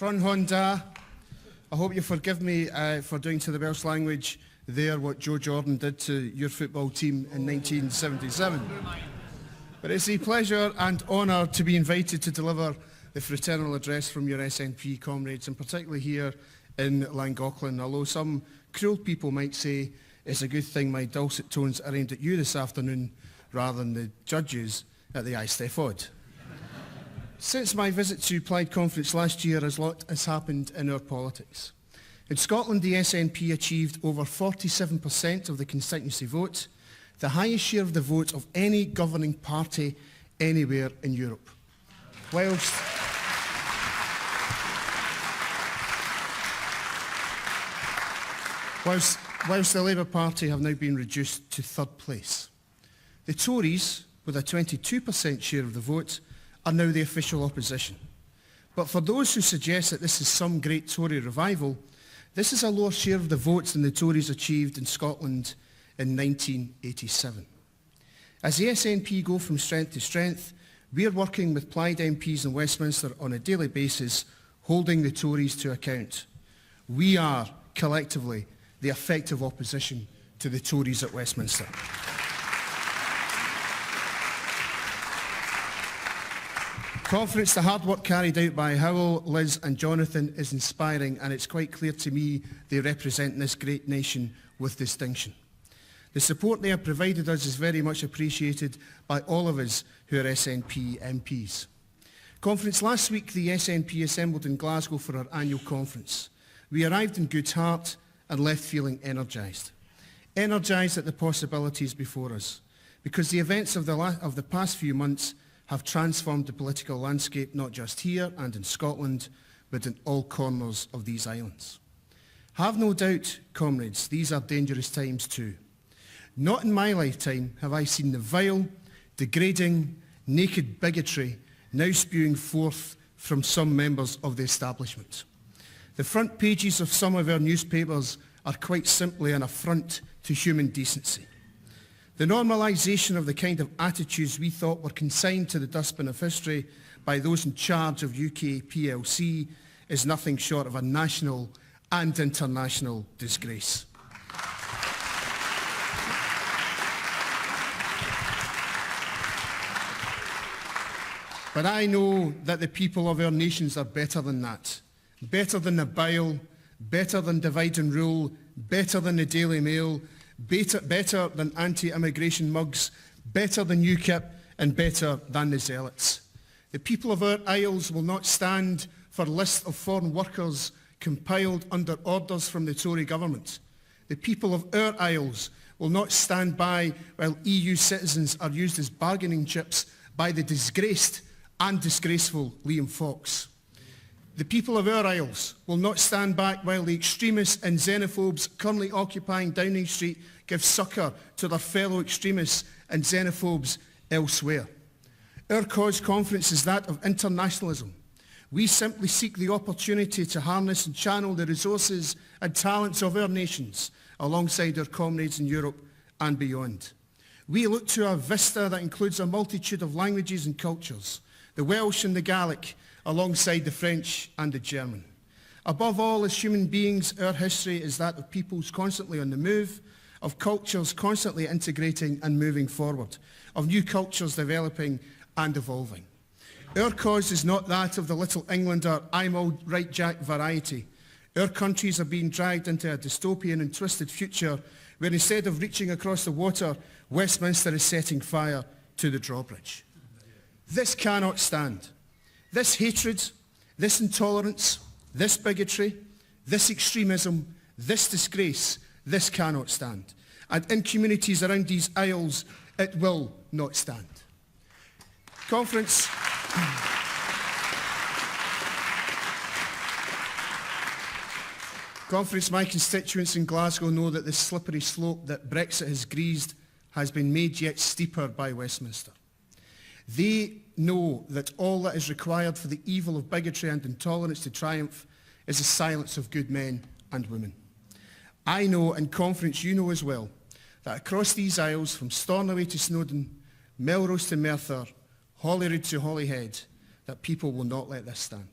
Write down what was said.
Run Honda. I hope you forgive me for doing to the Welsh language there what Joe Jordan did to your football team in 1977. But it's a pleasure and honour to be invited to deliver the Fraternal address from your SNP comrades, and particularly here in Llangollen, although some cruel people might say it's a good thing my dulcet tones are aimed at you this afternoon rather than the judges at the Eisteddfod. Since my visit to Plaid Conference last year, a lot has happened in our politics. In Scotland, the SNP achieved over 47% of the constituency vote, the highest share of the vote of any governing party anywhere in Europe. Whilst the Labour Party have now been reduced to third place. The Tories, with a 22% share of the vote, are now the official opposition. But for those who suggest that this is some great Tory revival, this is a lower share of the votes than the Tories achieved in Scotland in 1987. As the SNP go from strength to strength, we are working with Plaid MPs in Westminster on a daily basis, holding the Tories to account. We are, collectively, the effective opposition to the Tories at Westminster. Conference, the hard work carried out by Howell, Liz and Jonathan is inspiring, and it's quite clear to me they represent this great nation with distinction. The support they have provided us is very much appreciated by all of us who are SNP MPs. Conference, last week the SNP assembled in Glasgow for our annual conference. We arrived in good heart and left feeling energised. Energised at the possibilities before us, because the events of the past few months have transformed the political landscape not just here and in Scotland, but in all corners of these islands. Have no doubt, comrades, these are dangerous times too. Not in my lifetime have I seen the vile, degrading, naked bigotry now spewing forth from some members of the establishment. The front pages of some of our newspapers are quite simply an affront to human decency. The normalisation of the kind of attitudes we thought were consigned to the dustbin of history by those in charge of UK PLC is nothing short of a national and international disgrace. But I know that the people of our nations are better than that. Better than the bile, better than divide and rule, better than the Daily Mail, better than anti-immigration mugs, better than UKIP, and better than the zealots. The people of our isles will not stand for lists of foreign workers compiled under orders from the Tory government. The people of our isles will not stand by while EU citizens are used as bargaining chips by the disgraced and disgraceful Liam Fox. The people of our isles will not stand back while the extremists and xenophobes currently occupying Downing Street give succour to their fellow extremists and xenophobes elsewhere. Our cause, Conference, is that of internationalism. We simply seek the opportunity to harness and channel the resources and talents of our nations alongside our comrades in Europe and beyond. We look to a vista that includes a multitude of languages and cultures, the Welsh and the Gaelic, alongside the French and the German. Above all, as human beings, our history is that of peoples constantly on the move, of cultures constantly integrating and moving forward, of new cultures developing and evolving. Our cause is not that of the little Englander, I'm all right Jack variety. Our countries are being dragged into a dystopian and twisted future where instead of reaching across the water, Westminster is setting fire to the drawbridge. This cannot stand. This hatred, this intolerance, this bigotry, this extremism, this disgrace, this cannot stand. And in communities around these isles, it will not stand. Conference, my constituents in Glasgow know that the slippery slope that Brexit has greased has been made yet steeper by Westminster. They know that all that is required for the evil of bigotry and intolerance to triumph is the silence of good men and women. I know, and Conference, you know as well, that across these isles, from Stornoway to Snowdon, Melrose to Merthyr, Holyrood to Holyhead, that people will not let this stand.